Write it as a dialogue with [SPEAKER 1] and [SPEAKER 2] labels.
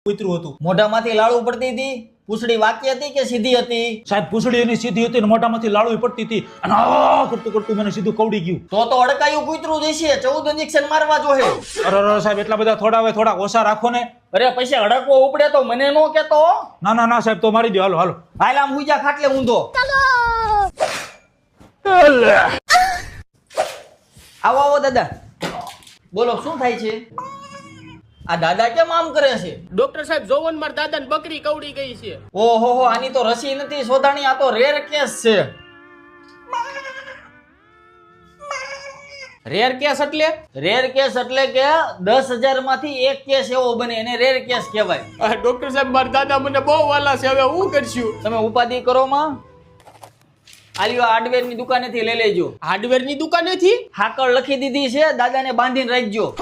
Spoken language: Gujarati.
[SPEAKER 1] કૂતરું હતું.
[SPEAKER 2] મોઢામાંથી લાળુ પડતી હતી? પૂછડી વાકી હતી કે સીધી હતી?
[SPEAKER 1] સાહેબ પૂછડી એની સીધી હતી ને મોઢામાંથી લાળુ પડતી હતી અને આ કરતું કરતું મને સીધું કવડી ગયું.
[SPEAKER 2] તો અડકાયું કૂતરું જશે. 14 ઇન્જેક્શન મારવા જોહે.
[SPEAKER 1] અરે સાહેબ એટલા બધા થોડા હવે થોડા ઓછા રાખો ને.
[SPEAKER 2] અરે પછી અડકવો ઉપડે તો મને નો કેતો.
[SPEAKER 1] ના સાહેબ તો મારી દો. હાલો હાલો.
[SPEAKER 2] હાલ આમ હુઈ જા ખાટલે ઊંધો. આવો દાદા. બોલો શું થાય છે? આ દાદા કેમ આમ કરે છે?
[SPEAKER 3] ડોક્ટર સાહેબ જોવન માર દાદાને બકરી કવડી ગઈ છે.
[SPEAKER 2] ઓહો આની તો રસી નથી શોધાણી. આ તો રેર કેસ છે.
[SPEAKER 3] રેર કેસ એટલે?
[SPEAKER 2] રેર કેસ એટલે કે 10,000 માંથી એક કેસ એવો બને એને રેર કેસ કહેવાય.
[SPEAKER 3] ડોક્ટર સાહેબ માર દાદા મને બહુ વાલા છે, હવે હું કરશું?
[SPEAKER 2] તમે ઉપાધિ કરો માં. આલ્યો હાર્ડવેર ની દુકાનેથી લઈ લેજો.
[SPEAKER 3] હાર્ડવેર ની દુકાનેથી?
[SPEAKER 2] હાકળ લખી દીધી છે, દાદાને બાંધીને રાખજો.